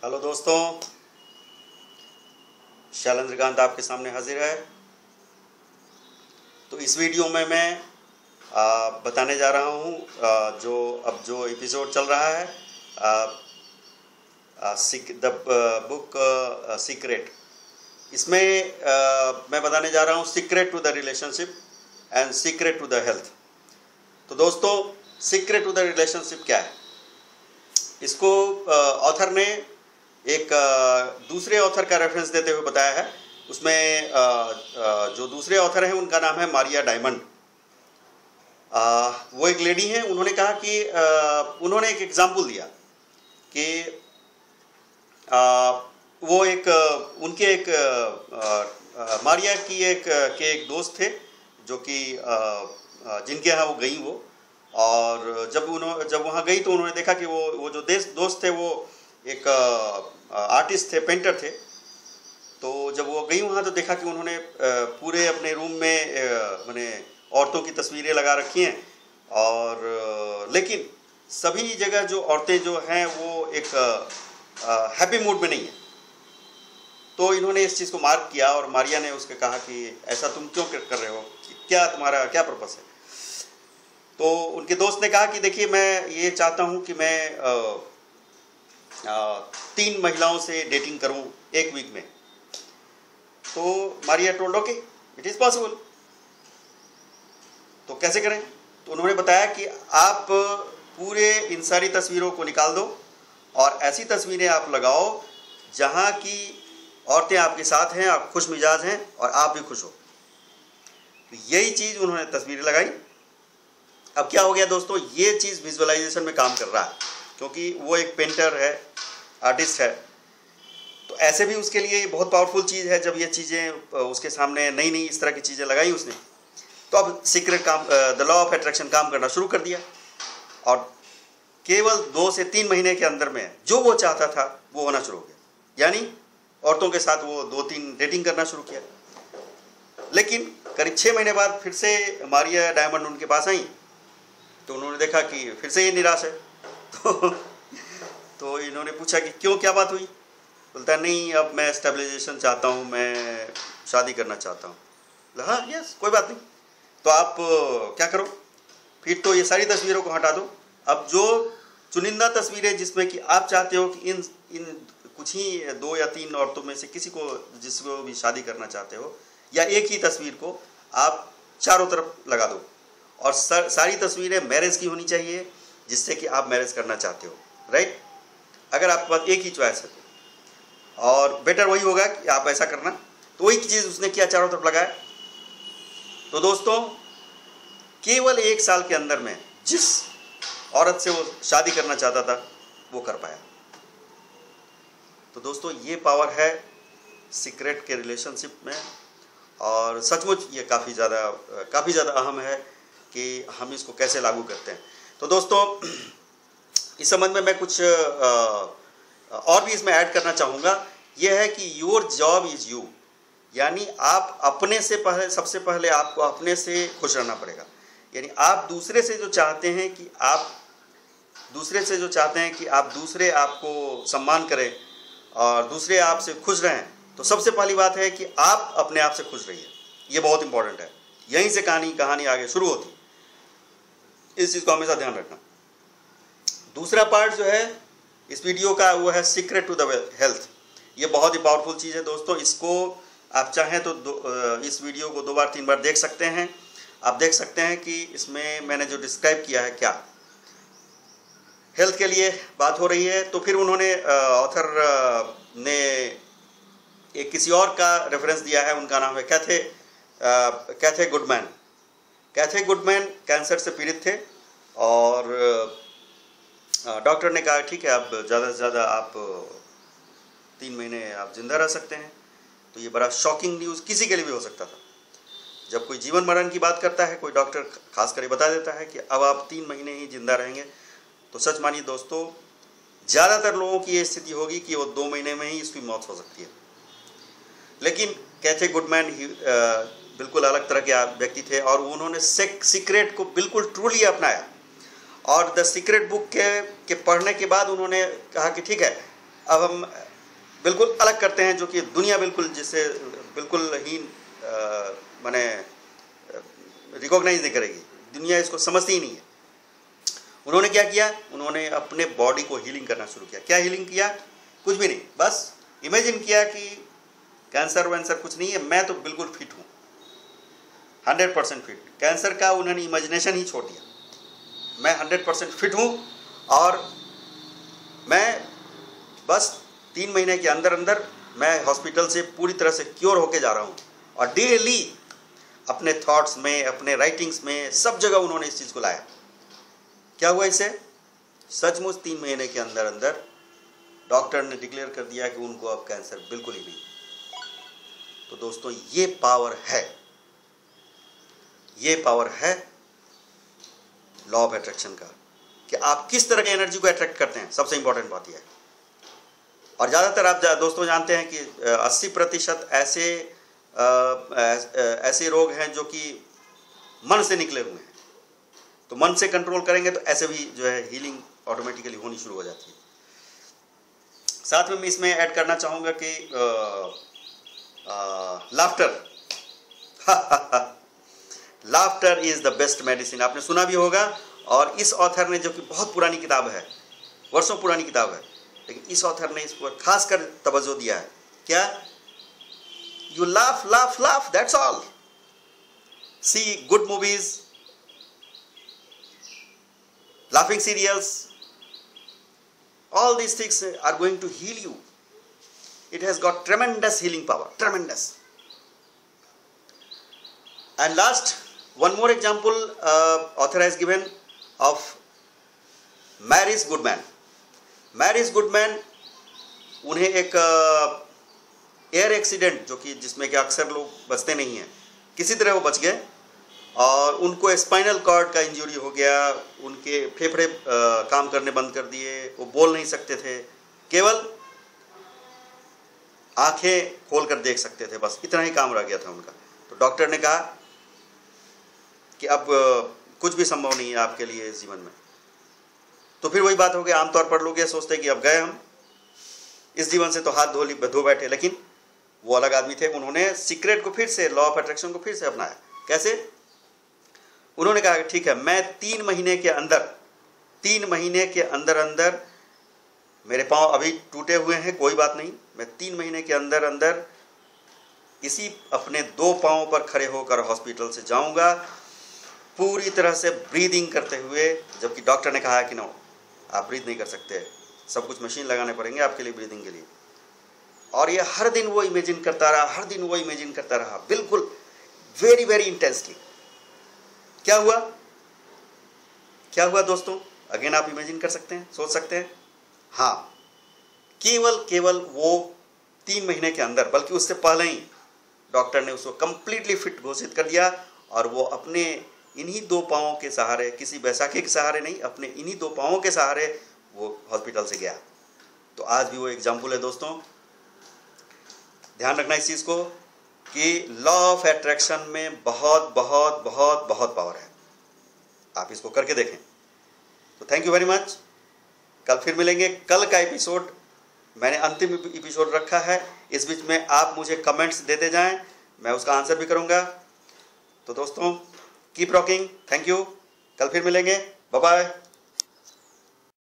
Hello दोस्तों, शैलेंद्रकांत आपके सामने हाजिर है। तो इस वीडियो में मैं बताने जा रहा हूँ जो एपिसोड चल रहा है द बुक सीक्रेट। इसमें मैं बताने जा रहा हूँ secret to the relationship and secret to the health. तो दोस्तों, सीक्रेट टू द रिलेशनशिप क्या है? इसको ऑथर ने एक दूसरे ऑथर का रेफरेंस देते हुए बताया है। उसमें जो दूसरे ऑथर हैं उनका नाम है मारिया डायमंड। वो एक लेडी हैं। उन्होंने कहा कि उन्होंने एक एग्जाम्पल दिया कि वो मारिया की एक दोस्त थे जो कि जिनके यहाँ वो गई वो। और जब वहाँ गई तो उन्होंने देखा कि वो जो दोस्त थे वो एक आर्टिस्ट थे, पेंटर थे। तो जब वो गई वहाँ तो देखा कि उन्होंने पूरे अपने रूम में माने औरतों की तस्वीरें लगा रखी हैं, और लेकिन सभी जगह जो औरतें जो हैं वो एक हैप्पी मूड में नहीं है। तो इन्होंने इस चीज़ को मार्क किया और मारिया ने उसके कहा कि ऐसा तुम क्यों कर रहे हो, क्या तुम्हारा क्या पर्पस है? तो उनके दोस्त ने कहा कि देखिए, मैं ये चाहता हूँ कि मैं 3 महिलाओं से डेटिंग करूँ एक वीक में। तो Maria told okay, it is possible. तो कैसे करें? तो उन्होंने बताया कि आप पूरे इन सारी तस्वीरों को निकाल दो और ऐसी तस्वीरें आप लगाओ जहाँ की औरतें आपके साथ हैं, आप खुश मिजाज हैं और आप भी खुश हो। तो यही चीज़ उन्होंने तस्वीरें लगाई। अब क्या हो गया दोस्तों, ये चीज़ विजुअलाइजेशन में काम कर रहा है, क्योंकि वो एक पेंटर है, आर्टिस्ट है। तो ऐसे भी उसके लिए बहुत पावरफुल चीज़ है जब ये चीज़ें उसके सामने नई नई इस तरह की चीज़ें लगाई उसने। तो अब सीक्रेट काम, द लॉ ऑफ अट्रैक्शन काम करना शुरू कर दिया, और केवल 2 से 3 महीने के अंदर में जो वो चाहता था वो होना शुरू हो गया। यानी औरतों के साथ वो 2-3 डेटिंग करना शुरू किया। लेकिन करीब 6 महीने बाद फिर से मारिया डायमंड उनके पास आई, तो उन्होंने देखा कि फिर से ये निराश है। तो इन्होंने पूछा कि क्यों, क्या बात हुई? बोलता नहीं, अब मैं स्टेबलाइजेशन चाहता हूँ, मैं शादी करना चाहता हूँ। हाँ यस, कोई बात नहीं। तो आप क्या करो, फिर तो ये सारी तस्वीरों को हटा दो। अब जो चुनिंदा तस्वीरें जिसमें कि आप चाहते हो कि इन कुछ ही 2 या 3 औरतों में से किसी को, जिसको भी शादी करना चाहते हो, या एक ही तस्वीर को आप चारों तरफ लगा दो। और सारी तस्वीरें मैरिज की होनी चाहिए, जिससे कि आप मैरिज करना चाहते हो, राइट? अगर आपके पास एक ही चॉइस है और बेटर वही होगा कि आप ऐसा करना। तो वही चीज़ उसने किया, चारों तरफ लगाया। तो दोस्तों, केवल 1 साल के अंदर में जिस औरत से वो शादी करना चाहता था वो कर पाया। तो दोस्तों, ये पावर है सीक्रेट के रिलेशनशिप में, और सचमुच ये काफ़ी ज़्यादा अहम है कि हम इसको कैसे लागू करते हैं। तो दोस्तों, इस संबंध में मैं कुछ और भी इसमें ऐड करना चाहूँगा। यह है कि योर जॉब इज़ यू, यानी आप अपने से पहले, सबसे पहले आपको अपने से खुश रहना पड़ेगा। यानी आप दूसरे से जो चाहते हैं कि दूसरे आपको सम्मान करें और दूसरे आपसे खुश रहें, तो सबसे पहली बात है कि आप अपने आप से खुश रहिए। ये बहुत इंपॉर्टेंट है। यहीं से कहानी आगे शुरू होती है। इस चीज़ को हमेशा ध्यान रखना। दूसरा पार्ट जो है इस वीडियो का, वो है सीक्रेट टू द हेल्थ। ये बहुत ही पावरफुल चीज़ है दोस्तों। इसको आप चाहें तो इस वीडियो को 2 बार 3 बार देख सकते हैं। आप देख सकते हैं कि इसमें मैंने जो डिस्क्राइब किया है, क्या हेल्थ के लिए बात हो रही है। तो फिर उन्होंने ऑथर ने एक किसी और का रेफरेंस दिया है। उनका नाम है Cathay Goodman. Cathay Goodman cancer से पीड़ित थे, और डॉक्टर ने कहा ठीक है, आप ज़्यादा से ज़्यादा आप 3 महीने आप जिंदा रह सकते हैं। तो ये बड़ा शॉकिंग न्यूज़ किसी के लिए भी हो सकता था। जब कोई जीवन मरण की बात करता है, कोई डॉक्टर खास कर बता देता है कि अब आप 3 महीने ही जिंदा रहेंगे, तो सच मानिए दोस्तों, ज़्यादातर लोगों की ये स्थिति होगी कि वो 2 महीने में ही इसकी मौत हो सकती है। लेकिन कैथे गुडमैन बिल्कुल अलग तरह के व्यक्ति थे, और उन्होंने सीक्रेट को बिल्कुल ट्रूली अपनाया। और द सीक्रेट बुक के पढ़ने के बाद उन्होंने कहा कि ठीक है, अब हम बिल्कुल अलग करते हैं, जो कि दुनिया बिल्कुल जिसे बिल्कुल ही माने रिकॉग्नाइज नहीं करेगी, दुनिया इसको समझती ही नहीं है। उन्होंने क्या किया, उन्होंने अपने बॉडी को हीलिंग करना शुरू किया। क्या हीलिंग किया? कुछ भी नहीं, बस इमेजिन किया कि कैंसर वैंसर कुछ नहीं है, मैं तो बिल्कुल फिट हूँ, 100% फिट। कैंसर का उन्होंने इमेजिनेशन ही छोड़ दिया, मैं 100% फिट हूँ और मैं बस 3 महीने के अंदर अंदर मैं हॉस्पिटल से पूरी तरह से क्योर होके जा रहा हूँ। और डेली अपने थॉट्स में, अपने राइटिंग्स में, सब जगह उन्होंने इस चीज़ को लाया। क्या हुआ इससे? सचमुच 3 महीने के अंदर अंदर डॉक्टर ने डिक्लेयर कर दिया कि उनको अब कैंसर बिल्कुल ही नहीं। तो दोस्तों ये पावर है, ये पावर है लॉ ऑफ अट्रैक्शन का, कि आप किस तरह की एनर्जी को अट्रैक्ट करते हैं, सबसे इंपॉर्टेंट बात यह है। और ज़्यादातर आप दोस्तों जानते हैं कि 80% ऐसे रोग हैं जो कि मन से निकले हुए हैं। तो मन से कंट्रोल करेंगे तो ऐसे भी जो है हीलिंग ऑटोमेटिकली होनी शुरू हो जाती है। साथ में मैं इसमें ऐड करना चाहूँगा कि laughter laughter is the best medicine. आपने सुना भी होगा, और इस ऑथर ने, जो कि बहुत पुरानी किताब है, वर्षों पुरानी किताब है, लेकिन इस ऑथर ने इस पर खासकर तवज्जो दिया है। क्या? You laugh laugh laugh, that's all. See good movies, laughing serials, all these things are going to heal you. It has got tremendous healing power, tremendous. And last, one more example author has given of Mary's Goodman. Mary's Goodman, उन्हें एक air accident, जो कि जिसमें कि अक्सर लोग बचते नहीं हैं, किसी तरह वो बच गए और उनको स्पाइनल कॉर्ड का इंजरी हो गया, उनके फेफड़े काम करने बंद कर दिए, वो बोल नहीं सकते थे, केवल आंखें खोल कर देख सकते थे, बस इतना ही काम रह गया था उनका। तो डॉक्टर ने कहा कि अब कुछ भी संभव नहीं है आपके लिए इस जीवन में। तो फिर वही बात हो गई, आमतौर पर लोग ये सोचते कि अब गए हम इस जीवन से, तो हाथ धो बैठे, लेकिन वो अलग आदमी थे। उन्होंने सीक्रेट को फिर से, लॉ ऑफ अट्रैक्शन को फिर से अपनाया। कैसे? उन्होंने कहा कि ठीक है, मैं 3 महीने के अंदर अंदर मेरे पाँव अभी टूटे हुए हैं, कोई बात नहीं, मैं 3 महीने के अंदर अंदर इसी अपने 2 पाँव पर खड़े होकर हॉस्पिटल से जाऊंगा, पूरी तरह से ब्रीदिंग करते हुए। जबकि डॉक्टर ने कहा कि नो, आप ब्रीद नहीं कर सकते, सब कुछ मशीन लगाने पड़ेंगे आपके लिए ब्रीदिंग के लिए। और ये हर दिन वो इमेजिन करता रहा, बिल्कुल वेरी वेरी इंटेंसली। क्या हुआ दोस्तों? अगेन आप इमेजिन कर सकते हैं, सोच सकते हैं। हाँ, केवल वो 3 महीने के अंदर, बल्कि उससे पहले ही डॉक्टर ने उसको कंप्लीटली फिट घोषित कर दिया, और वो अपने इन्हीं 2 पाँवों के सहारे, किसी बैसाखी के सहारे नहीं, अपने इन्हीं 2 पाँवों के सहारे वो हॉस्पिटल से गया। तो आज भी वो एग्जाम्पल है दोस्तों। ध्यान रखना इस चीज़ को कि लॉ ऑफ अट्रैक्शन में बहुत बहुत बहुत बहुत पावर है, आप इसको करके देखें। तो थैंक यू वेरी मच। कल फिर मिलेंगे। कल का एपिसोड मैंने अंतिम एपिसोड रखा है, इस बीच में आप मुझे कमेंट्स देते जाएं, मैं उसका आंसर भी करूंगा। तो दोस्तों कीप रॉकिंग, थैंक यू, कल फिर मिलेंगे, बाय बाय।